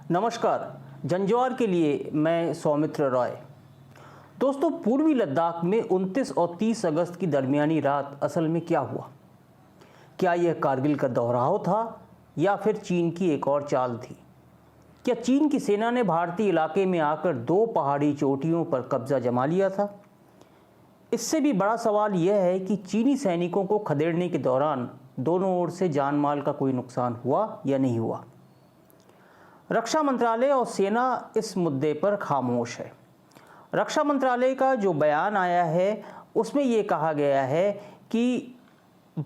नमस्कार। जंजवार के लिए मैं सौमित्र रॉय। दोस्तों, पूर्वी लद्दाख में 29 और 30 अगस्त की दरमियानी रात असल में क्या हुआ? क्या यह कारगिल का दोहराव था या फिर चीन की एक और चाल थी? क्या चीन की सेना ने भारतीय इलाके में आकर 2 पहाड़ी चोटियों पर कब्जा जमा लिया था? इससे भी बड़ा सवाल यह है कि चीनी सैनिकों को खदेड़ने के दौरान दोनों ओर से जान माल का कोई नुकसान हुआ या नहीं हुआ? रक्षा मंत्रालय और सेना इस मुद्दे पर खामोश है। रक्षा मंत्रालय का जो बयान आया है उसमें ये कहा गया है कि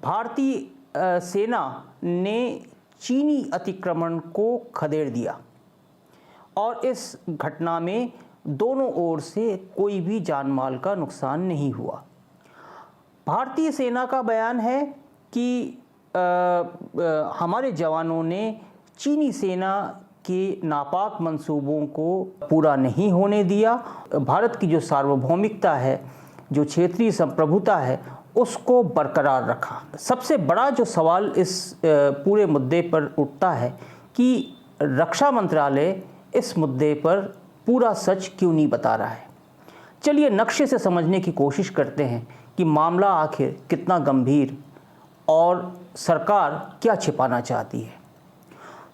भारतीय सेना ने चीनी अतिक्रमण को खदेड़ दिया और इस घटना में दोनों ओर से कोई भी जान माल का नुकसान नहीं हुआ। भारतीय सेना का बयान है कि हमारे जवानों ने चीनी सेना के नापाक मंसूबों को पूरा नहीं होने दिया। भारत की जो सार्वभौमिकता है, जो क्षेत्रीय संप्रभुता है, उसको बरकरार रखा। सबसे बड़ा जो सवाल इस पूरे मुद्दे पर उठता है कि रक्षा मंत्रालय इस मुद्दे पर पूरा सच क्यों नहीं बता रहा है। चलिए नक्शे से समझने की कोशिश करते हैं कि मामला आखिर कितना गंभीर और सरकार क्या छिपाना चाहती है।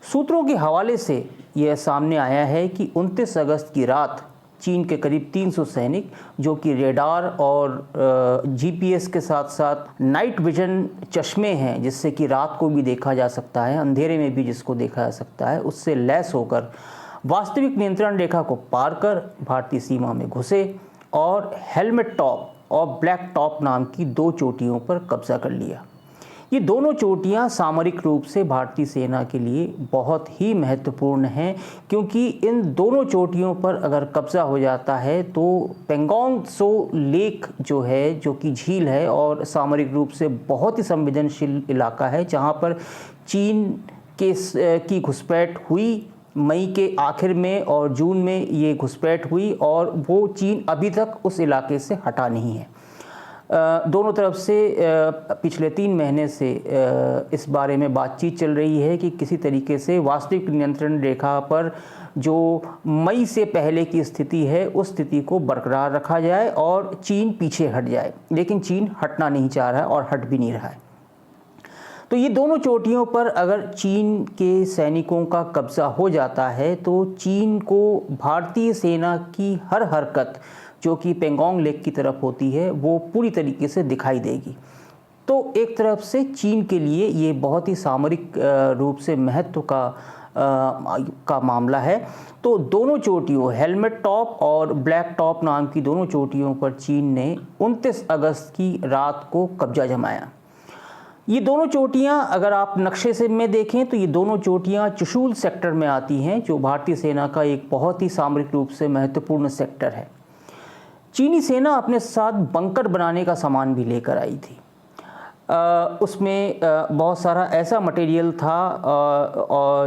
सूत्रों के हवाले से यह सामने आया है कि 29 अगस्त की रात चीन के करीब 300 सैनिक, जो कि रेडार और जीपीएस के साथ साथ नाइट विजन चश्मे हैं जिससे कि रात को भी देखा जा सकता है, अंधेरे में भी जिसको देखा जा सकता है, उससे लैस होकर वास्तविक नियंत्रण रेखा को पार कर भारतीय सीमा में घुसे और हेलमेट टॉप और ब्लैक टॉप नाम की 2 चोटियों पर कब्जा कर लिया। ये दोनों चोटियां सामरिक रूप से भारतीय सेना के लिए बहुत ही महत्वपूर्ण हैं, क्योंकि इन दोनों चोटियों पर अगर कब्जा हो जाता है तो पेंगोंग त्सो लेक जो है, जो कि झील है और सामरिक रूप से बहुत ही संवेदनशील इलाका है, जहां पर चीन की घुसपैठ हुई मई के आखिर में और जून में ये घुसपैठ हुई और वो चीन अभी तक उस इलाके से हटा नहीं है। दोनों तरफ से पिछले 3 महीने से इस बारे में बातचीत चल रही है कि किसी तरीके से वास्तविक नियंत्रण रेखा पर जो मई से पहले की स्थिति है उस स्थिति को बरकरार रखा जाए और चीन पीछे हट जाए, लेकिन चीन हटना नहीं चाह रहा है और हट भी नहीं रहा है। तो ये दोनों चोटियों पर अगर चीन के सैनिकों का कब्जा हो जाता है तो चीन को भारतीय सेना की हर हरकत जो कि पेंगोंग लेक की तरफ होती है वो पूरी तरीके से दिखाई देगी। तो एक तरफ से चीन के लिए ये बहुत ही सामरिक रूप से महत्व का मामला है। तो दोनों चोटियों, हेलमेट टॉप और ब्लैक टॉप नाम की दोनों चोटियों पर चीन ने 29 अगस्त की रात को कब्जा जमाया। ये दोनों चोटियां अगर आप नक्शे से में देखें तो ये दोनों चोटियां चुशूल सेक्टर में आती हैं, जो भारतीय सेना का एक बहुत ही सामरिक रूप से महत्वपूर्ण सेक्टर है। चीनी सेना अपने साथ बंकर बनाने का सामान भी लेकर आई थी। उसमें बहुत सारा ऐसा मटेरियल था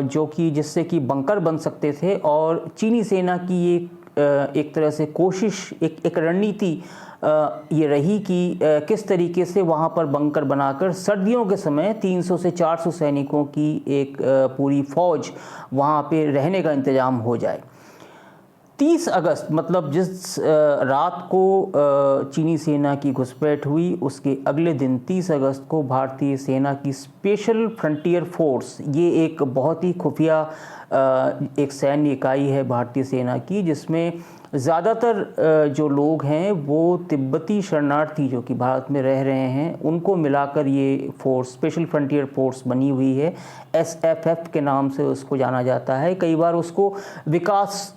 जो कि जिससे कि बंकर बन सकते थे और चीनी सेना की एक तरह से कोशिश, एक रणनीति ये रही कि किस तरीके से वहाँ पर बंकर बनाकर सर्दियों के समय 300 से 400 सैनिकों की एक पूरी फौज वहाँ पे रहने का इंतज़ाम हो जाए। 30 अगस्त मतलब जिस रात को चीनी सेना की घुसपैठ हुई उसके अगले दिन 30 अगस्त को भारतीय सेना की स्पेशल फ्रंटियर फोर्स, ये एक बहुत ही खुफिया एक सैन्य इकाई है भारतीय सेना की, जिसमें ज़्यादातर जो लोग हैं वो तिब्बती शरणार्थी जो कि भारत में रह रहे हैं उनको मिलाकर ये फोर्स स्पेशल फ्रंटियर फोर्स बनी हुई है। SFF के नाम से उसको जाना जाता है, कई बार उसको विकास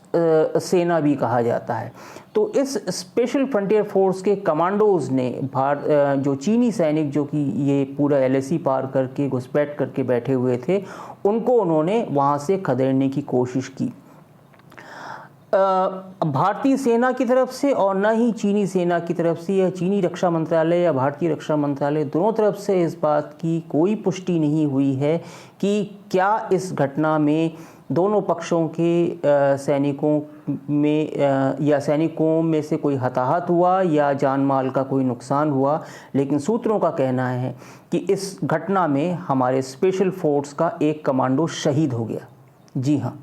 सेना भी कहा जाता है। तो इस स्पेशल फ्रंटियर फोर्स के कमांडोज ने जो चीनी सैनिक जो कि ये पूरा LAC पार करके घुसपैठ करके बैठे हुए थे उनको उन्होंने वहाँ से खदेड़ने की कोशिश की। भारतीय सेना की तरफ से और न ही चीनी सेना की तरफ से या चीनी रक्षा मंत्रालय या भारतीय रक्षा मंत्रालय दोनों तरफ से इस बात की कोई पुष्टि नहीं हुई है कि क्या इस घटना में दोनों पक्षों के सैनिकों में या सैनिकों में से कोई हताहत हुआ या जान माल का कोई नुकसान हुआ। लेकिन सूत्रों का कहना है कि इस घटना में हमारे स्पेशल फोर्स का एक कमांडो शहीद हो गया। जी हाँ,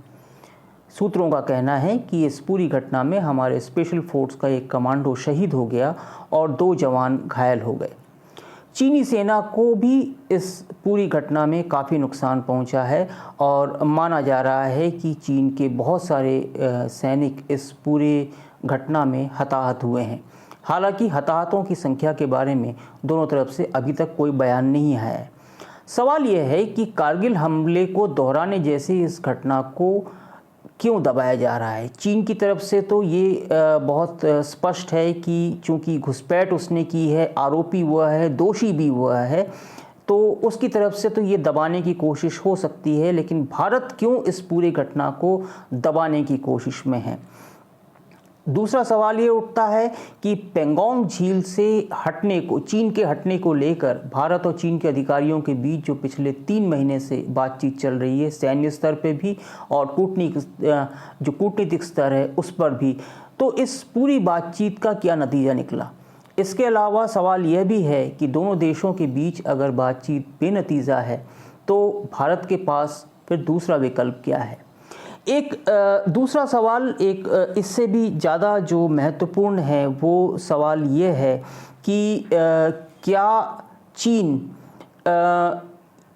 सूत्रों का कहना है कि इस पूरी घटना में हमारे स्पेशल फोर्स का एक कमांडो शहीद हो गया और 2 जवान घायल हो गए। चीनी सेना को भी इस पूरी घटना में काफ़ी नुकसान पहुंचा है और माना जा रहा है कि चीन के बहुत सारे सैनिक इस पूरे घटना में हताहत हुए हैं। हालांकि हताहतों की संख्या के बारे में दोनों तरफ से अभी तक कोई बयान नहीं आया है। सवाल यह है कि कारगिल हमले को दोहराने जैसी इस घटना को क्यों दबाया जा रहा है। चीन की तरफ से तो ये बहुत स्पष्ट है कि चूंकि घुसपैठ उसने की है, आरोपी हुआ है, दोषी भी हुआ है, तो उसकी तरफ से तो ये दबाने की कोशिश हो सकती है। लेकिन भारत क्यों इस पूरी घटना को दबाने की कोशिश में है। दूसरा सवाल ये उठता है कि पेंगोंग झील से हटने को, चीन के हटने को लेकर भारत और चीन के अधिकारियों के बीच जो पिछले 3 महीने से बातचीत चल रही है, सैन्य स्तर पे भी और कूटनीतिक स्तर है उस पर भी, तो इस पूरी बातचीत का क्या नतीजा निकला। इसके अलावा सवाल यह भी है कि दोनों देशों के बीच अगर बातचीत बेनतीजा है तो भारत के पास फिर दूसरा विकल्प क्या है। एक दूसरा सवाल इससे भी ज़्यादा जो महत्वपूर्ण है वो सवाल ये है कि क्या चीन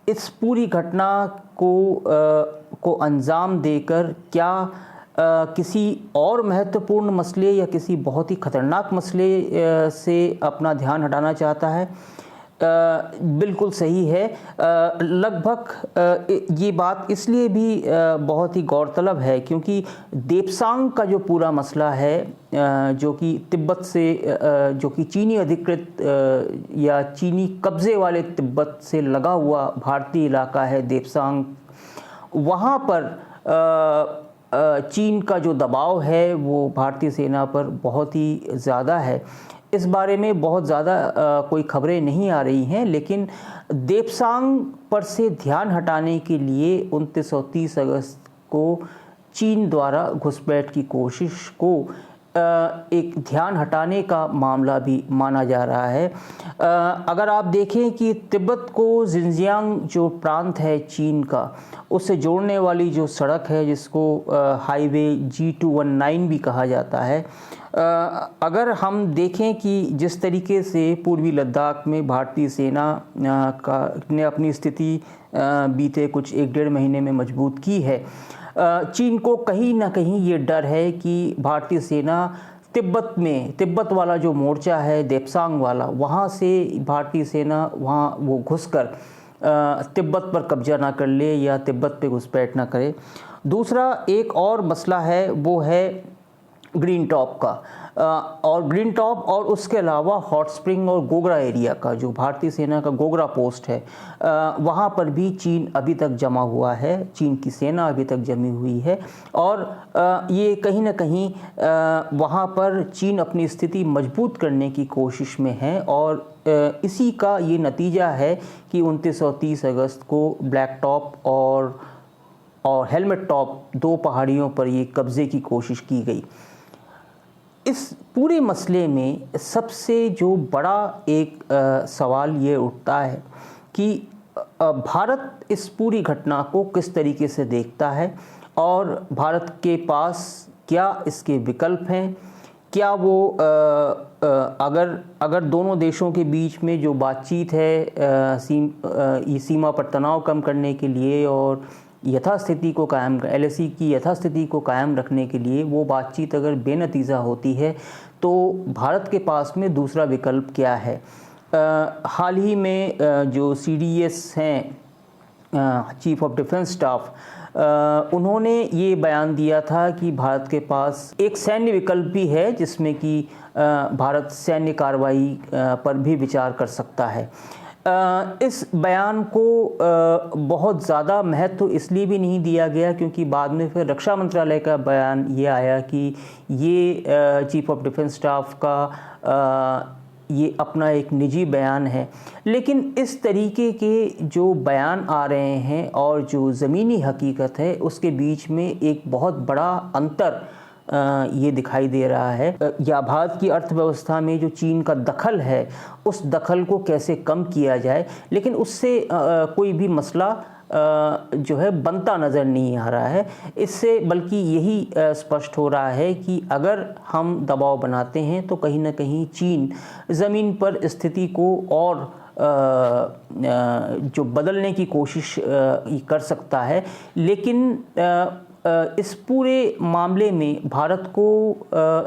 इस पूरी घटना को अंजाम देकर क्या किसी और महत्वपूर्ण मसले या किसी बहुत ही खतरनाक मसले से अपना ध्यान हटाना चाहता है। बिल्कुल सही है। लगभग ये बात इसलिए भी बहुत ही गौरतलब है क्योंकि देप्सांग का जो पूरा मसला है, जो कि तिब्बत से, जो कि चीनी अधिकृत या चीनी कब्ज़े वाले तिब्बत से लगा हुआ भारतीय इलाका है देप्सांग, वहाँ पर चीन का जो दबाव है वो भारतीय सेना पर बहुत ही ज़्यादा है। इस बारे में बहुत ज़्यादा कोई खबरें नहीं आ रही हैं, लेकिन देप्सांग पर से ध्यान हटाने के लिए 29 और 30 अगस्त को चीन द्वारा घुसपैठ की कोशिश को एक ध्यान हटाने का मामला भी माना जा रहा है। अगर आप देखें कि तिब्बत को जिनजियांग जो प्रांत है चीन का, उससे जोड़ने वाली जो सड़क है जिसको हाईवे G219 भी कहा जाता है, अगर हम देखें कि जिस तरीके से पूर्वी लद्दाख में भारतीय सेना ने अपनी स्थिति बीते कुछ 1-1.5 महीने में मजबूत की है, चीन को कहीं ना कहीं ये डर है कि भारतीय सेना तिब्बत वाला जो मोर्चा है देप्सांग वाला, वहाँ से भारतीय सेना वहाँ वो घुसकर तिब्बत पर कब्जा ना कर ले या तिब्बत पे घुसपैठ ना करे। दूसरा एक और मसला है वो है ग्रीन टॉप का, और ग्रीन टॉप और उसके अलावा हॉट स्प्रिंग और गोगरा एरिया का, जो भारतीय सेना का गोगरा पोस्ट है, वहाँ पर भी चीन अभी तक जमा हुआ है, चीन की सेना अभी तक जमी हुई है और ये कहीं ना कहीं वहाँ पर चीन अपनी स्थिति मजबूत करने की कोशिश में है और इसी का ये नतीजा है कि 29 और 30 अगस्त को ब्लैक टॉप और हेलमेट टॉप 2 पहाड़ियों पर ये कब्ज़े की कोशिश की गई। इस पूरे मसले में सबसे जो बड़ा एक सवाल ये उठता है कि भारत इस पूरी घटना को किस तरीके से देखता है और भारत के पास क्या इसके विकल्प हैं। क्या वो अगर दोनों देशों के बीच में जो बातचीत है सीमा पर तनाव कम करने के लिए और यथास्थिति को कायम, LAC की यथास्थिति को कायम रखने के लिए वो बातचीत अगर बेनतीजा होती है तो भारत के पास में दूसरा विकल्प क्या है। हाल ही में जो CDS हैं, चीफ ऑफ डिफेंस स्टाफ, उन्होंने ये बयान दिया था कि भारत के पास एक सैन्य विकल्प भी है जिसमें कि भारत सैन्य कार्रवाई पर भी विचार कर सकता है। इस बयान को बहुत ज़्यादा महत्व इसलिए भी नहीं दिया गया क्योंकि बाद में फिर रक्षा मंत्रालय का बयान ये आया कि ये चीफ ऑफ डिफेंस स्टाफ का ये अपना एक निजी बयान है। लेकिन इस तरीके के जो बयान आ रहे हैं और जो ज़मीनी हकीकत है उसके बीच में एक बहुत बड़ा अंतर ये दिखाई दे रहा है। या भारत की अर्थव्यवस्था में जो चीन का दखल है उस दखल को कैसे कम किया जाए, लेकिन उससे कोई भी मसला जो है बनता नज़र नहीं आ रहा है। इससे बल्कि यही स्पष्ट हो रहा है कि अगर हम दबाव बनाते हैं तो कहीं ना कहीं चीन ज़मीन पर स्थिति को और जो बदलने की कोशिश कर सकता है। लेकिन इस पूरे मामले में भारत को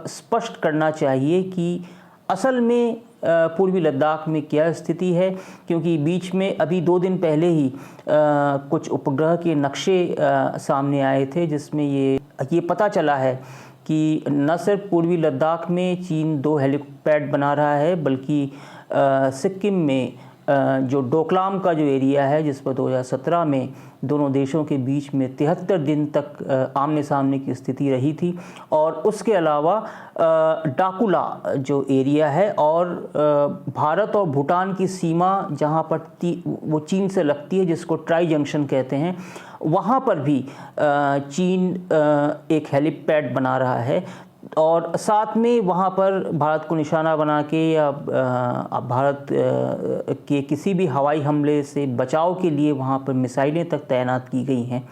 स्पष्ट करना चाहिए कि असल में पूर्वी लद्दाख में क्या स्थिति है, क्योंकि बीच में अभी 2 दिन पहले ही कुछ उपग्रह के नक्शे सामने आए थे जिसमें ये पता चला है कि न सिर्फ पूर्वी लद्दाख में चीन 2 हेलीपैड बना रहा है, बल्कि सिक्किम में जो डोकलाम का जो एरिया है जिस पर 2017 में दोनों देशों के बीच में 73 दिन तक आमने सामने की स्थिति रही थी, और उसके अलावा डाकुला जो एरिया है और भारत और भूटान की सीमा जहां पर वो चीन से लगती है, जिसको ट्राई जंक्शन कहते हैं, वहां पर भी चीन एक हेलीपैड बना रहा है। और साथ में वहाँ पर भारत को निशाना बना के या भारत के किसी भी हवाई हमले से बचाव के लिए वहाँ पर मिसाइलें तक तैनात की गई हैं।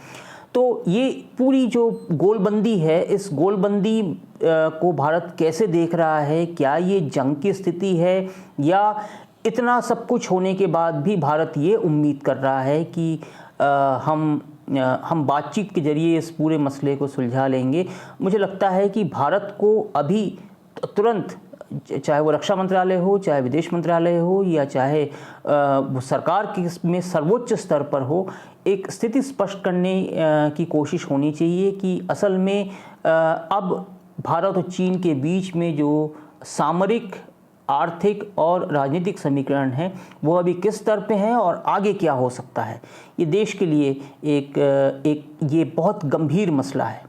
तो ये पूरी जो गोलबंदी है, इस गोलबंदी को भारत कैसे देख रहा है? क्या ये जंग की स्थिति है, या इतना सब कुछ होने के बाद भी भारत ये उम्मीद कर रहा है कि हम बातचीत के जरिए इस पूरे मसले को सुलझा लेंगे? मुझे लगता है कि भारत को अभी तुरंत, चाहे वो रक्षा मंत्रालय हो, चाहे विदेश मंत्रालय हो, या चाहे वो सरकार में सर्वोच्च स्तर पर हो, एक स्थिति स्पष्ट करने की कोशिश होनी चाहिए कि असल में अब भारत और चीन के बीच में जो सामरिक, आर्थिक और राजनीतिक समीकरण है वो अभी किस स्तर पे हैं और आगे क्या हो सकता है। ये देश के लिए एक ये बहुत गंभीर मसला है।